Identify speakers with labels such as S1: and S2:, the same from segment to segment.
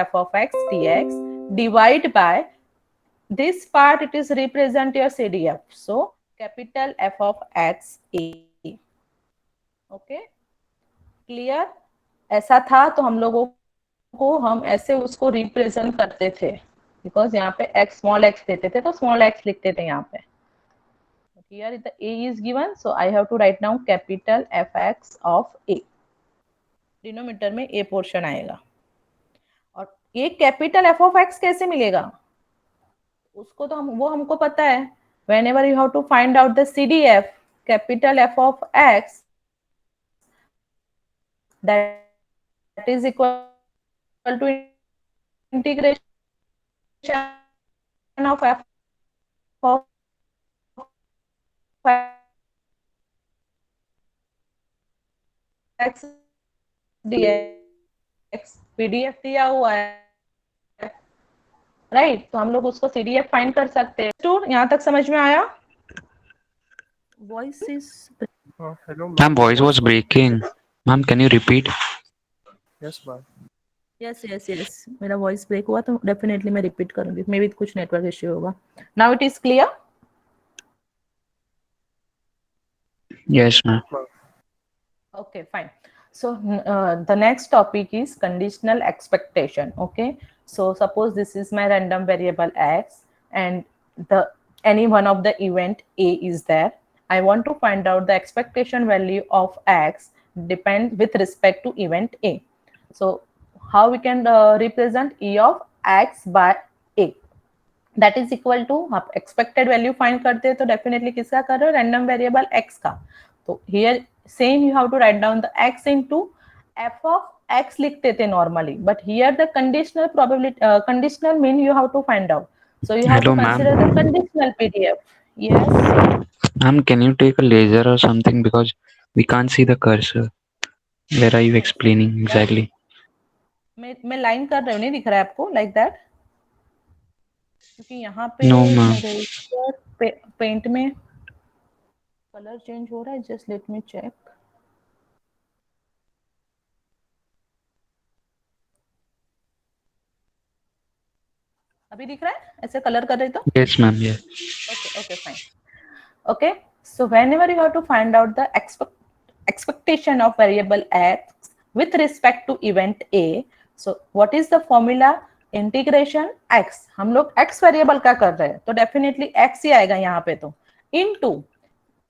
S1: f of x dx divide by this part, it is represent your CDF. So capital F of x a. Okay clear? ऐसा था तो हम लोगों को हम ऐसे उसको रिप्रेजेंट करते थे, बिकॉज यहाँ पे x स्मॉल x देते थे तो स्मॉल x लिखते थे यहाँ पे. Here the a is given, so I have to write down capital Fx of a. Denominator में a पोर्शन आएगा. और ये कैपिटल f of x कैसे मिलेगा उसको तो वो हमको पता है. Whenever you have to find out the CDF, capital F of x, that is equal to integration of f of x dx. PDF दिया हुआ है, राइट? तो हम लोग उसको CDF फाइंड कर सकते हैं. स्टूडेंट यहाँ तक समझ में आया? Voice is
S2: Hello,
S3: Ma'am, voice was breaking. Ma'am, can you repeat?
S2: yes, ma'am.
S1: Yes. मेरा वॉइस ब्रेक हुआ तो डेफिनेटली मैं रिपीट करूंगी. मे बी कुछ नेटवर्क इश्यू होगा. Now it is clear?
S3: Yes, ma'am.
S1: Okay, fine. So the next topic is conditional expectation. Okay, so suppose this is my random variable x and the any one of the event a is there. I want to find out the expectation value of x depend with respect to event a. So how we can represent e of x by a? That is equal to आप expected value find करते हैं तो definitely किसका कर रहे हो? random variable x का. तो here same you have to write down the x into f of x लिखते थे normally, but here the conditional probability conditional mean you have to find out. So you have
S3: Hello,
S1: to consider the
S3: ma'am.
S1: conditional PDF. Yes.
S3: Ma'am, can you take a laser or something because we can't see the cursor? Where are you explaining exactly?
S1: मैं line कर रही हूँ, नहीं दिख रहा है आपको like that? क्योंकि यहाँ पे
S3: No, ma'am.
S1: मेरे पेंट में कलर चेंज हो रहा है. Just let me check. अभी दिख रहा है ऐसे कलर कर रही तो?
S3: Yes, ma'am. Yeah.
S1: Okay, fine. Okay, so whenever you have to find out the expectation of variable x with respect to event a, so what is the formula? Integration x. हम लोग x variable का कर रहे हैं तो definitely x ही आएगा यहाँ पे. तो into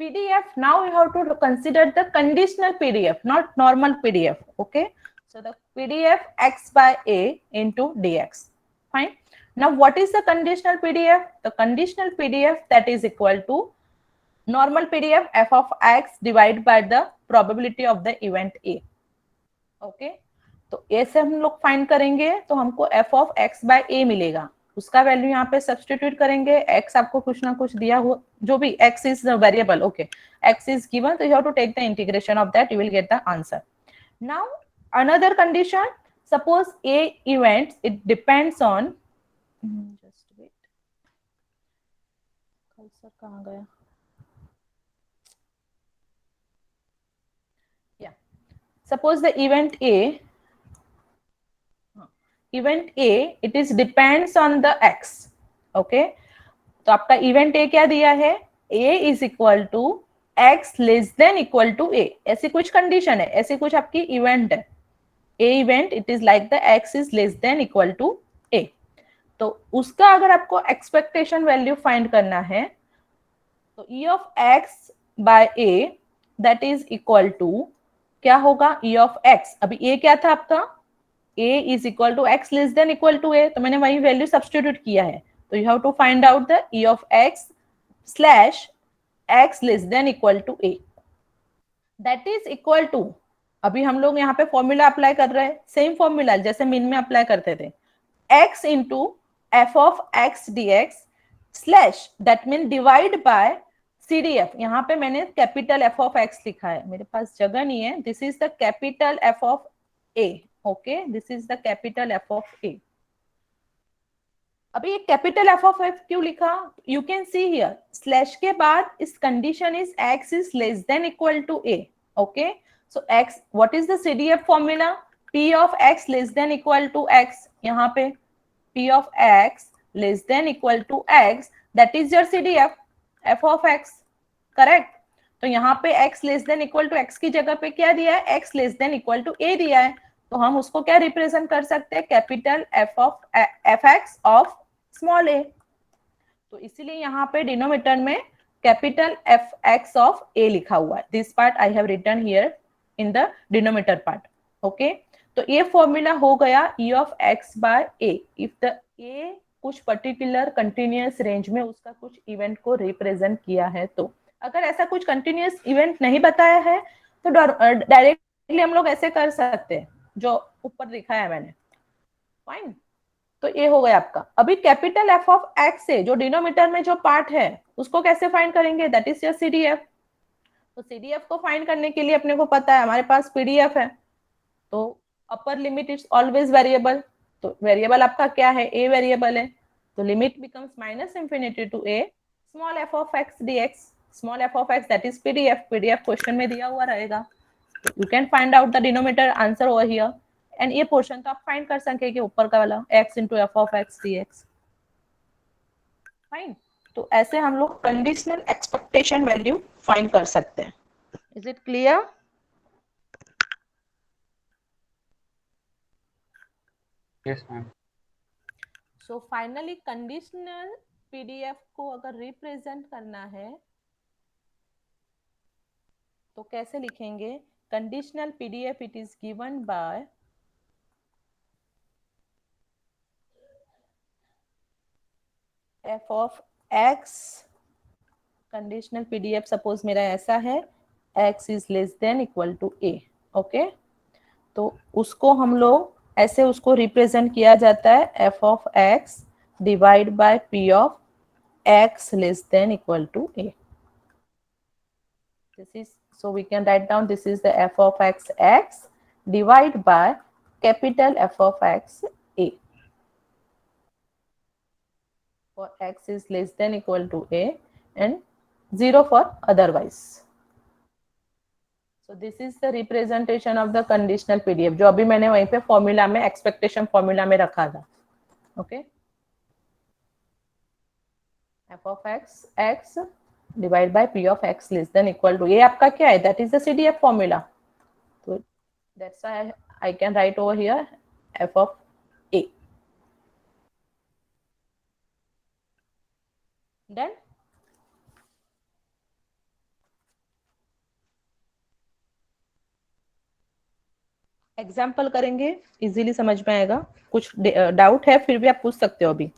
S1: PDF. Now you have to consider the conditional PDF, not normal PDF. Okay, so the PDF x by a into dx. Fine. Now what is the conditional PDF? The conditional PDF that is equal to normal PDF f of x divided by the probability of the event a. Okay, तो a से हम लोग find करेंगे तो हमको f of x by a मिलेगा. उसका value यहाँ पे सब्स्टिट्यूट करेंगे. x आपको कुछ ना कुछ दिया हुआ, जो भी x is the variable. Okay, x is given, so you have to take the integration of that, you will get the answer. Now another condition, suppose a event, it depends on, just wait, cursor कहाँ गया? Yeah, suppose the event a, it is depends on the x. Okay, तो आपका event a क्या दिया है? a is equal to x less than equal to a. ऐसी कुछ condition है, ऐसी कुछ आपकी इवेंट है. a event it is like the x is less than equal to a. तो उसका अगर आपको एक्सपेक्टेशन वैल्यू फाइंड करना है तो e of x by a that is equal to क्या होगा? e of x. अभी a क्या था आपका? a is equal to x less than equal to a, तो मैंने वही वैल्यू सब्स्टिट्यूट किया है. तो you have to find out the e of x slash x less than equal to a. That is equal to, अभी हम लोग यहाँ पे फॉर्मूला अप्लाई कर रहे हैं, सेम फॉर्मूला जैसे मीन में अप्लाई करते थे. x into f of x dx slash that mean divide by CDF. यहाँ पे मैंने कैपिटल f of x लिखा है, मेरे पास जगह नहीं है. This is the capital f of a. Okay, this is the capital f of a. अभी ये कैपिटल f of f क्यों लिखा? You can see here slash के बाद इस condition is x is less than equal to a. Okay, so x, what is the CDF formula? P of x less than equal to x, यहाँ पे P of x less than equal to x, that is your CDF, f of x, correct. तो यहाँ पे x less than equal to x की जगह पे क्या दिया है, x less than equal to a दिया है, तो हम उसको क्या रिप्रेजेंट कर सकते हैं, capital f x of small a। तो इसीलिए यहाँ पे डिनोमिनेटर में capital F X of A लिखा हुआ है। This part I have written here in the denominator part. Okay, तो ये फॉर्मूला हो गया E of X by A if the A कुछ पर्टिकुलर कंटिन्यूअस रेंज में उसका कुछ इवेंट को रिप्रेजेंट किया है। तो अगर ऐसा कुछ कंटिन्यूअस इवेंट नहीं बताया है तो डायरेक्टली हम लोग ऐसे कर सकते हैं जो ऊपर दिखाया है मैंने। फाइन, तो ये हो गया आपका। अभी कैपिटल एफ ऑफ एक्स से जो डिनोमिनेटर में जो पार्ट है उसको कैसे फाइंड करेंगे, दैट इज योर सीडीएफ। तो सीडीएफ को फाइंड करने के लिए अपने को पता है हमारे पास पीडीएफ है, तो upper limit is always variable. तो वेरिएबल आपका क्या है, ए वेरिएबल है, तो limit becomes minus infinity to A small F of X DX. Small F of X that is PDF, PDF question में दिया हुआ रहेगा। You can find out the denominator answer over here, and ये portion तो आप find कर सके कि ऊपर का वाला x into F of x D x. Fine, तो ऐसे हम लोग कंडीशनल एक्सपेक्टेशन वैल्यू फाइंड कर सकते हैं। Is it clear?
S3: Yes, ma'am.
S1: So finally conditional PDF को अगर रिप्रेजेंट करना है तो कैसे लिखेंगे, conditional PDF it is given by F of X. Conditional PDF suppose मेरा ऐसा है, x is less than equal to a। Okay, तो उसको हम लोग ऐसे उसको रिप्रेजेंट किया जाता है f of x divide by p of x less than equal to a। this is, so we can write down this is the f of x divide by capital F of x a for x is less than equal to a and 0 for otherwise. So this is the representation of the conditional PDF जो अभी मैंने वहीं पे formula में expectation formula में रखा था। Okay, f of x divide by p of x less than equal to, ये आपका क्या है, that is the CDF formula. तो that's why I can write over here f of a. Then example करेंगे, easily समझ में आएगा। कुछ डाउट है फिर भी आप पूछ सकते हो अभी।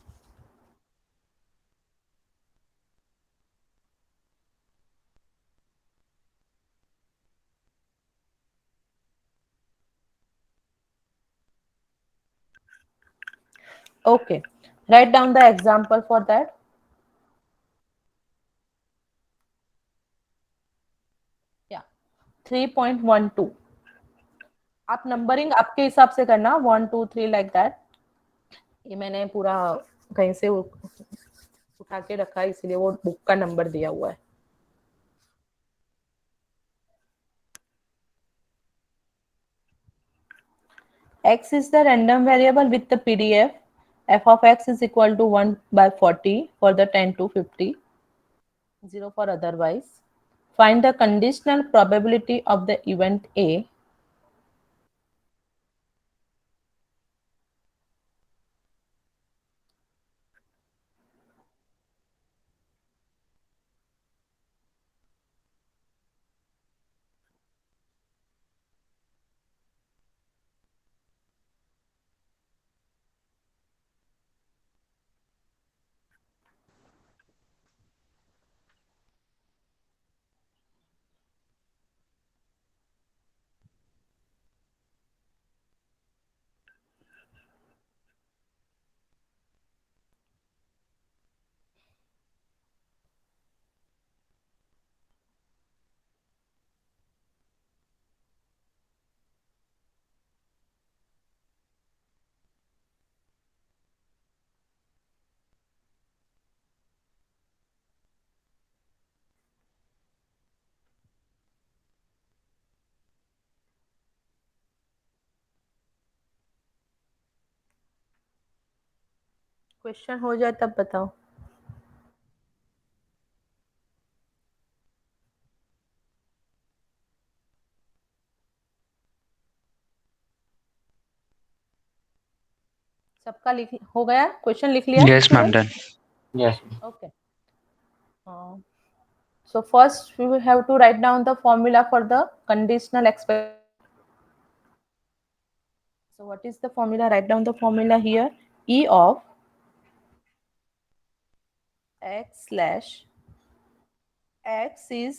S1: Okay, right down the example for that. या 3.12 आप नंबरिंग आपके हिसाब से करना, 1 2 3 लाइक दैट। ये मैंने पूरा कहीं से उठा के रखा है इसलिए वो बुक का नंबर दिया हुआ है। x is the random variable with the PDF. f of x is equal to 1 by 40 for the 10 to 50, 0 for otherwise. Find the conditional probability of the event A. Question हो जाए तब बताओ। सबका लिख हो गया, क्वेश्चन लिख लिया
S3: Yes, ma'am,
S1: student?
S3: done.
S4: Yes.
S1: Okay, so first we will have to write down the formula for the conditional expression. So what is the formula? Write down the formula here. E of x slash x is,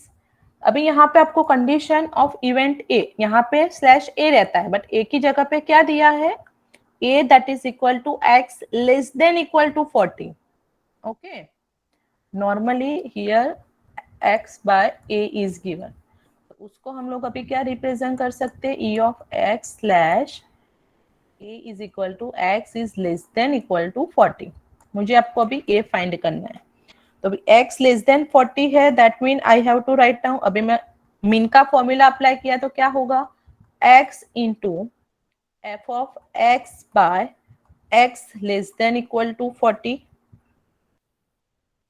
S1: अभी यहाँ पे आपको condition of event A, यहाँ पे slash A रहता है, but ए की जगह पे क्या दिया है? a that is equal to x less than equal to 40. Okay, normally here x by a is given, तो उसको हम लोग अभी क्या रिप्रेजेंट कर सकते हैं? e of x slash a is equal to x is less than equal to 40. मुझे आपको अभी a फाइंड करना है, तो अभी x लेस देन 40 है, that mean I have to write down, अभी मैं मीन का फॉर्मूला अप्लाई किया तो क्या होगा? x into F of x by x less than equal to 40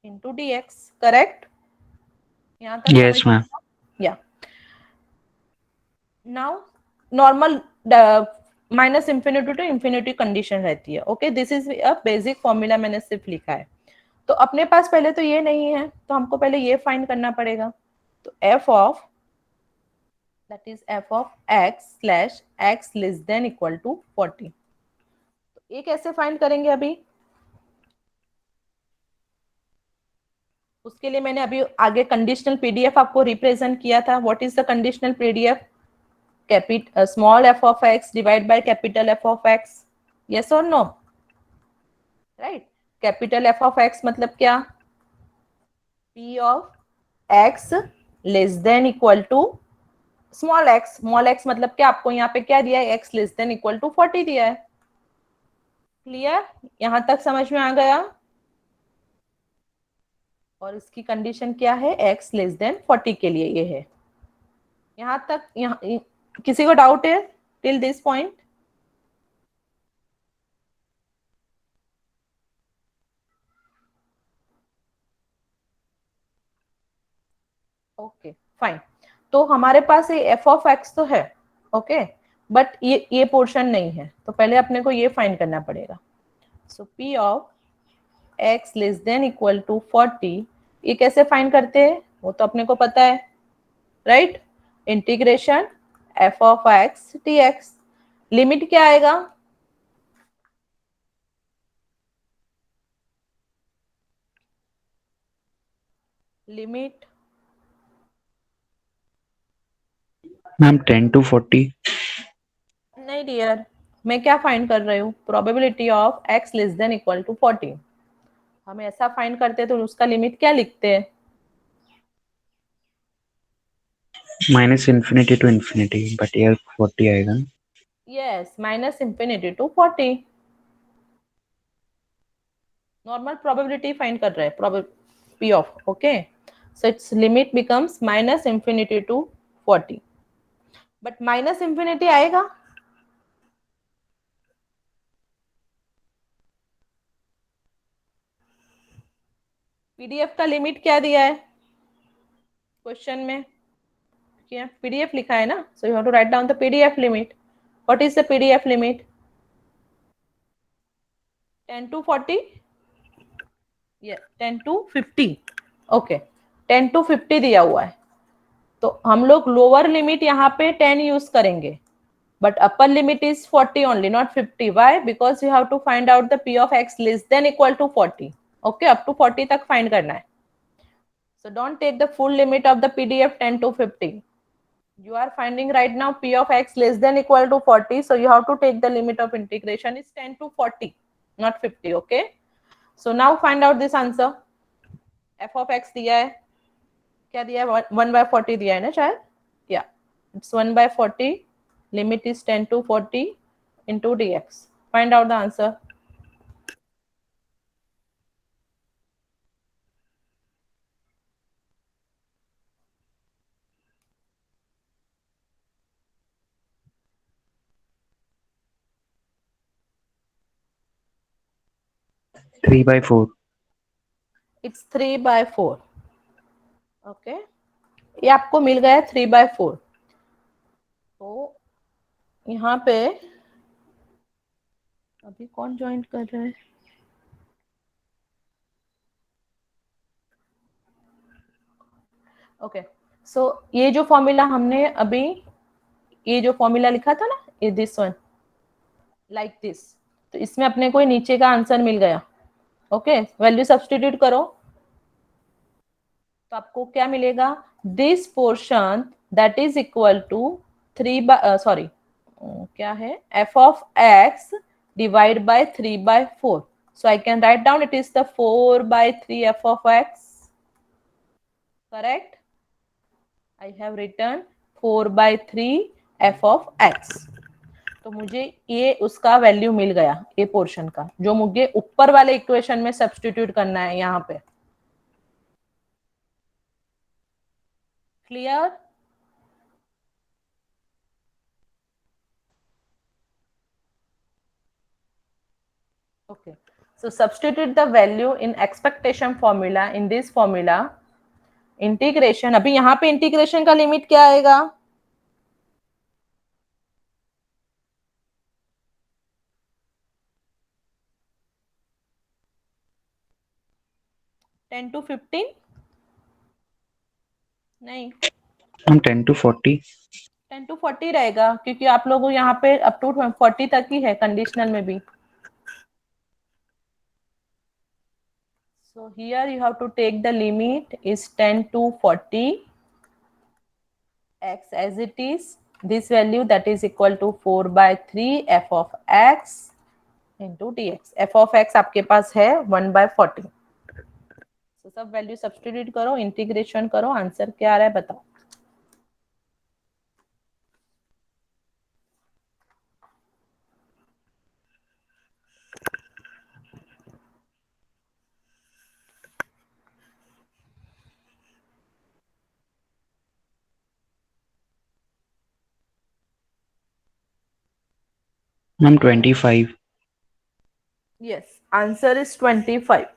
S1: into dx, correct? यहाँ तक
S3: Yes, ma'am.
S1: या now normal minus infinity to infinity condition रहती है. Okay, this is a basic formula, मैंने सिर्फ लिखा है. तो अपने पास पहले तो ये नहीं है, तो हमको पहले ये फाइंड करना पड़ेगा. तो f of that is f of x slash x less than equal to 40. तो ये कैसे फाइंड करेंगे? अभी उसके लिए मैंने अभी आगे कंडीशनल पीडीएफ आपको रिप्रेजेंट किया था. What is the conditional PDF? Small f of x divide by capital f of x. Yes और no? Right. Capital f of x मतलब क्या? p of x less than equal to small x. Small x मतलब क्या? आपको यहाँ पे क्या दिया है? x less than equal to 40 दिया है. क्लियर? यहां तक समझ में आ गया? और इसकी कंडीशन क्या है? x लेस देन 40 के लिए ये है. यहां तक यहाँ किसी को डाउट है till this point? Okay fine. तो हमारे पास ये f ऑफ x तो है. ओके, बट ये पोर्शन नहीं है, तो पहले अपने को ये फाइंड करना पड़ेगा. So p of x less than equal to 40, ये कैसे फाइंड करते हैं? वो तो अपने को पता है, right? Integration f of x dx. Limit क्या आएगा? Limit
S3: Ma'am, 10 to 40.
S1: नहीं डियर, मैं क्या फाइंड कर रही हूँ? Probability of x less than equal to 40. हम ऐसा फाइंड करते तो उसका लिमिट क्या लिखते हैं?
S3: Minus infinity to infinity, but here 40 आएगा.
S1: Yes, minus infinity to 40. Normal probability find कर रहे हैं, p of. Okay, so it's limit becomes minus infinity to 40. But minus infinity आएगा? पीडीएफ का लिमिट क्या दिया है क्वेश्चन में? क्या पीडीएफ लिखा है ना, so you have to write down the PDF limit. What is the PDF limit? 10 to 40? ये 10 टू 50. ओके, 10 टू 50 दिया हुआ है, तो हम लोग लोअर लिमिट यहाँ पे 10 यूज करेंगे, but upper limit is 40 only, not 50. Why? Because you have to find out the p of x less than equal to 40. Okay, up to 40 तक find करना है. So don't take the full limit of the PDF 10 to 50. You are finding right now p of x less than equal to 40, so you have to take the limit of integration is 10 to 40, not 50. Okay, so now find out this answer. f of x दिया है, क्या दिया है? 1 by 40 दिया है ना शायद? Yeah, it's 1 by 40. Limit is 10 to 40 into dx. Find out the answer.
S3: 3/4.
S1: It's 3/4. Okay, ये आपको मिल गया 3/4. तो यहाँ पे अभी कौन ज्वाइन कर रहा है? ओके, सो ये जो फॉर्मूला हमने अभी, ये जो फॉर्मूला लिखा था ना, ये दिस वन लाइक दिस, तो इसमें अपने को नीचे का आंसर मिल गया. ओके, वैल्यू सब्सटीट्यूट करो तो आपको क्या मिलेगा? This portion that is equal to 3 क्या है, F of X divide by 3/4. So I can write down it is the 4/3 f of x. Correct? I have written 4/3 f of x. तो मुझे ये उसका वैल्यू मिल गया, ये पोर्शन का, जो मुझे ऊपर वाले इक्वेशन में सब्स्टिट्यूट करना है यहाँ पे. Clear? Okay. So substitute the value in expectation formula in this formula. Integration, अभी यहाँ पे इंटीग्रेशन का लिमिट क्या आएगा? 10 to 15? नहीं,
S3: हम 10 to 40.
S1: 10 to 40 रहेगा, क्योंकि आप लोगों यहाँ पे अप टू 40 तक ही है कंडीशनल में भी. So here you have to take the limit is 10 to 40 x as it is. This value that is equal to 4/3 f of x into dx. f of x आपके पास है 1/40. So सब value substitute करो, integration करो, answer क्या आ रहा है बताओ.
S3: हम 25.
S1: Yes, answer is 25.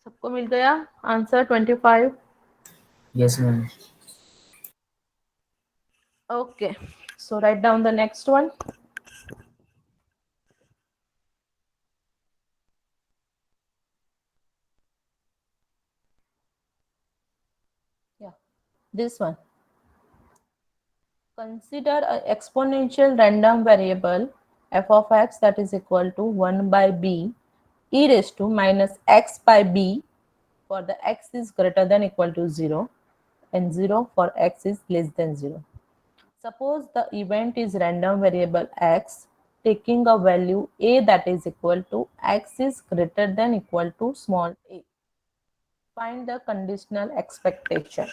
S1: सबको मिल गया answer 25.
S4: Yes, ma'am.
S1: Okay, so write down the next one. Yeah, this one. Consider an exponential random variable f of x that is equal to 1/b e raised to minus x by b for the x is greater than equal to 0 and 0 for x is less than 0. Suppose the event is random variable x taking a value a that is equal to x is greater than equal to small a. Find the conditional expectation.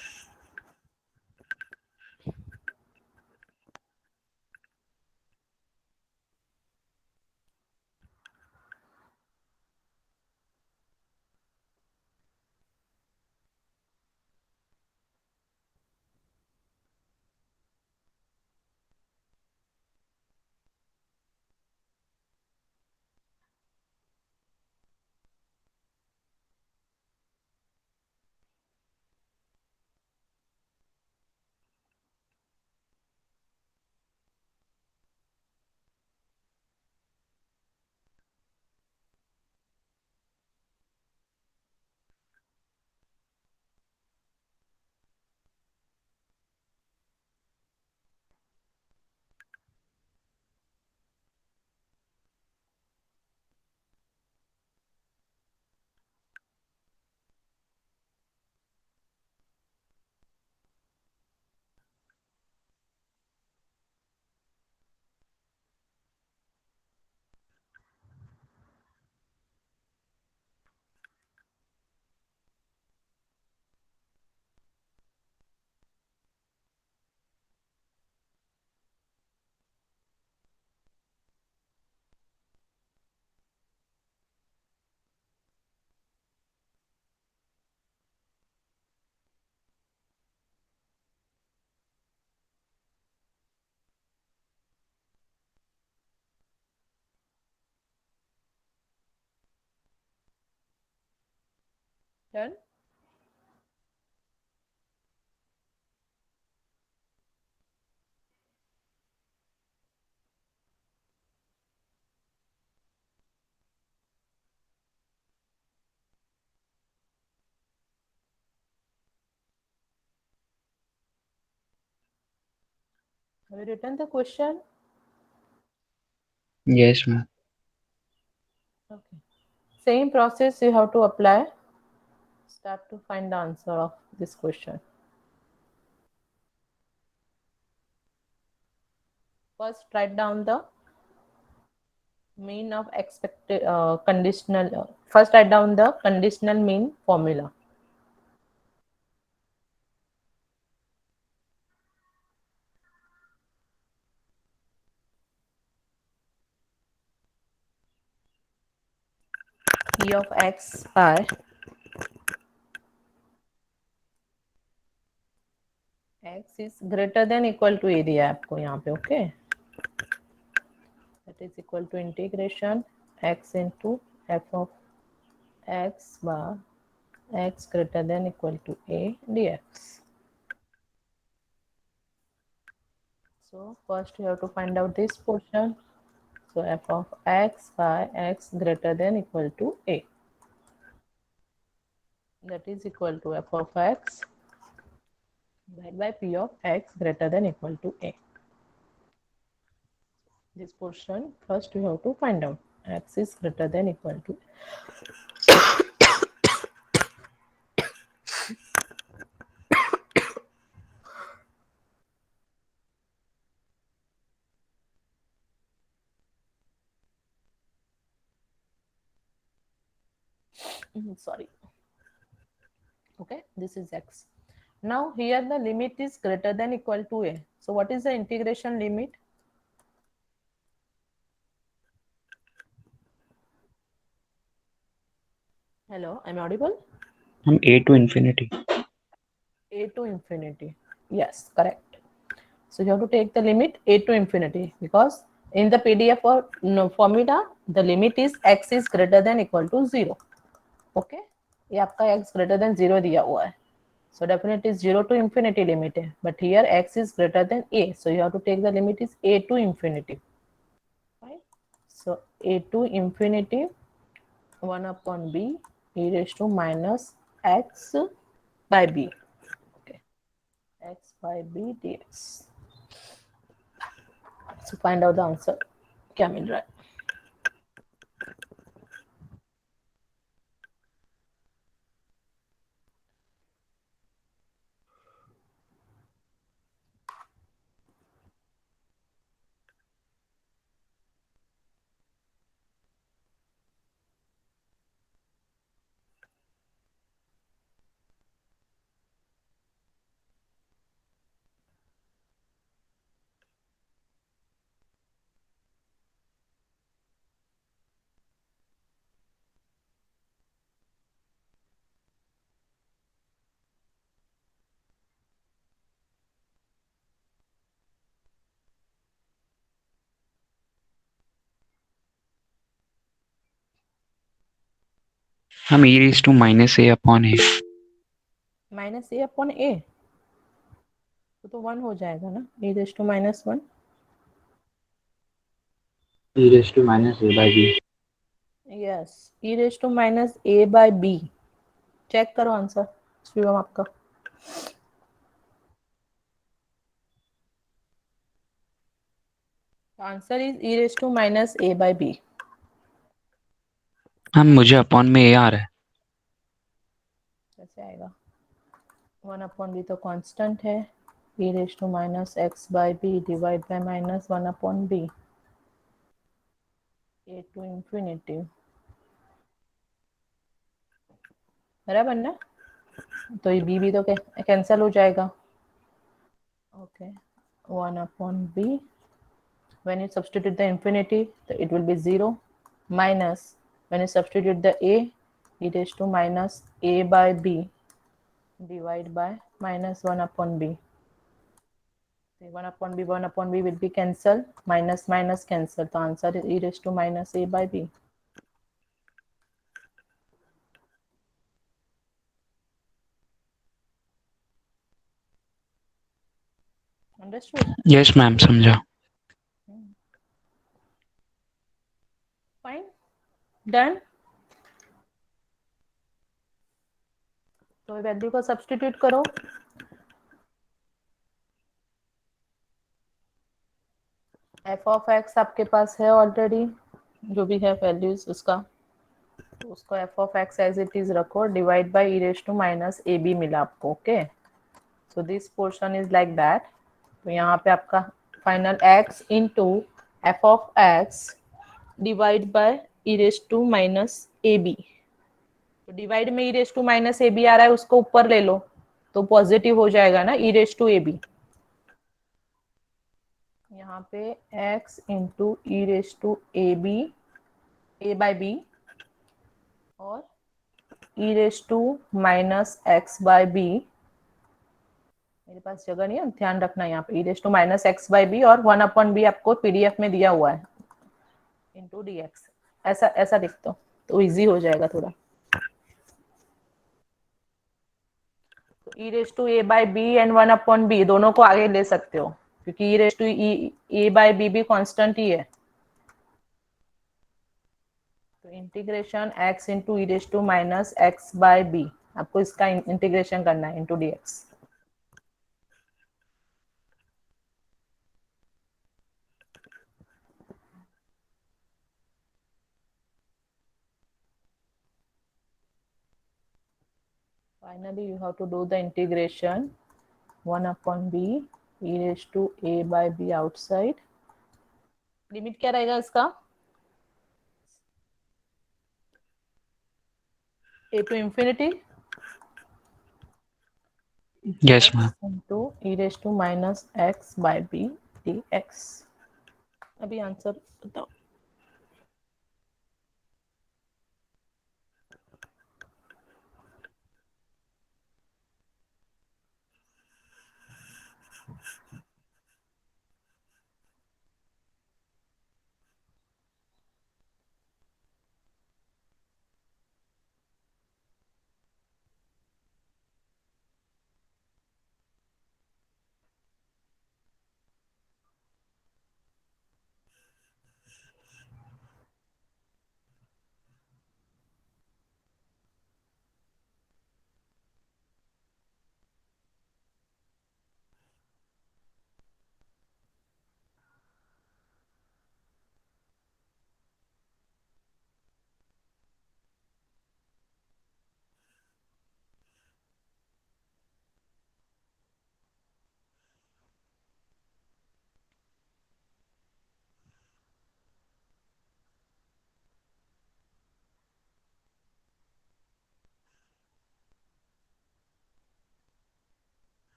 S1: Done. Have you written the question?
S3: Yes, ma'am.
S1: Okay. Same process you have to apply. Start to find the answer of this question. First, write down the mean of expected conditional. First, write down the conditional mean formula. P of x by x is greater than equal to a दिया है आपको यहाँ पे. Okay, that is equal to integration x into f of x bar x greater than equal to a dx. So first you have to find out this portion. So f of x by x greater than equal to a, that is equal to f of x divided by p of x greater than equal to a. This portion first we have to find out. X is greater than equal to sorry. Okay, this is x. Now here the limit is greater than equal to a. So what is the integration limit? Hello, I'm audible?
S3: A to infinity.
S1: A to infinity. Yes, correct. So you have to take the limit a to infinity, because in the PDF or formula the limit is x is greater than equal to 0. Okay, ये आपका x greater than 0 दिया हुआ है. So definitely 0 to infinity limit है. But here x is greater than a. So you have to take the limit is a to infinity. Right? So a to infinity 1 upon b e raised to minus x by b. Okay, x by b dx. So find out the answer. क्या मिल रहा है?
S3: हम e raised to minus a upon a.
S1: Minus A upon A, तो 1 हो जाएगा ना. A raise to minus 1.
S3: E raised to minus a by b.
S1: Yes, E raise to minus A by B. Check करो answer Shivam आपका. Answer is E raise to minus A by B.
S3: हम मुझे upon में a आ रहा है.
S1: कैसे आएगा? 1 upon B तो कांस्टेंट है. E raise to minus x by B divide by minus 1 upon B A to infinity. बराबर ना? तो ये बी भी तो कैंसिल हो जाएगा. Okay, 1 upon b. When you substitute the infinity, it will be 0, minus when you substitute the a, it is to minus a by b divided by minus 1 upon b. 1 upon b will be cancelled, minus minus cancel. The answer is e raised to minus a by b. Understood?
S3: Yes ma'am, समझा।
S1: Fine, done. तो value को substitute करो। F of X आपके पास है already, जो भी है वैल्यूज उसका, तो उसको F of X as it is रखो, divide by E raise to minus A B मिला आपको। Okay, so this portion is like that. तो यहाँ पे आपका final X into F of X divide by E raise to minus A B. तो divide में E raise to minus A B आ रहा है, उसको ऊपर ले लो तो पॉजिटिव हो जाएगा ना, E raise to A B. यहाँ पे x into E raise to A B, A by B, और E raise to minus x by B. मेरे पास जगह नहीं है, ध्यान रखना यहाँ पे E raise to minus x by B और 1/b आपको पीडीएफ में दिया हुआ है इंटू डी एक्स। ऐसा ऐसा लिख दो तो इजी हो जाएगा थोड़ा। E raise to a by b and 1/b दोनों को आगे ले सकते हो, क्योंकि e raise to a by b भी कांस्टेंट ही है। तो integration x into E raise to minus x by b, आपको इसका इंटीग्रेशन करना है into d x. Finally, you have to do the integration 1/b e raised to a by b outside. Limit क्या रहेगा इसका? a to infinity
S3: yes ma'am.
S1: x into e raised to minus x by b dx। अभी answer बताओ।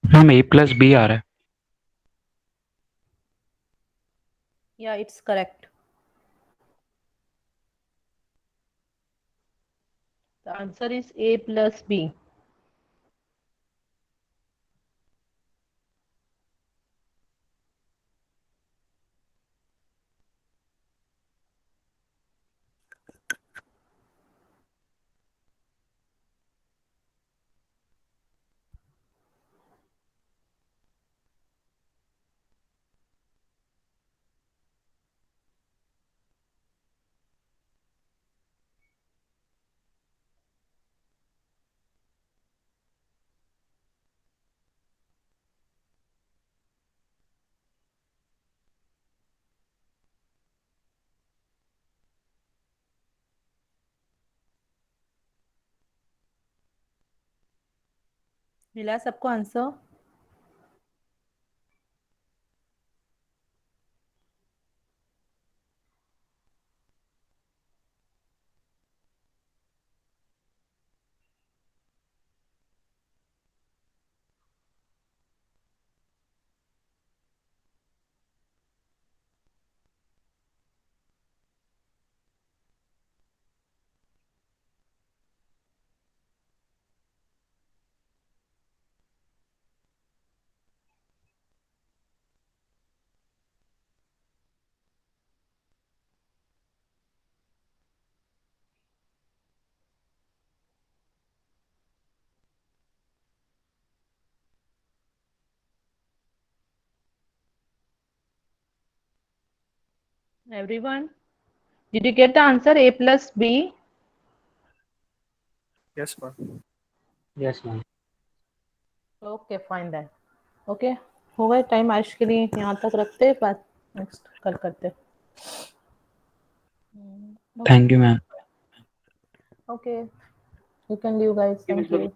S3: Ma'am a plus B आ रहा है।
S1: या it's correct. The answer is a plus b। मिला सबको answer? Everyone, did you get the answer A plus B?
S2: Yes, ma'am.
S3: Yes, ma'am.
S1: Okay, fine then. Okay, हो गए time आज के लिए, यहाँ तक रखते हैं, बात नेक्स्ट कल करते हैं.
S3: Thank you, ma'am.
S1: Okay, you can leave guys. Thank you.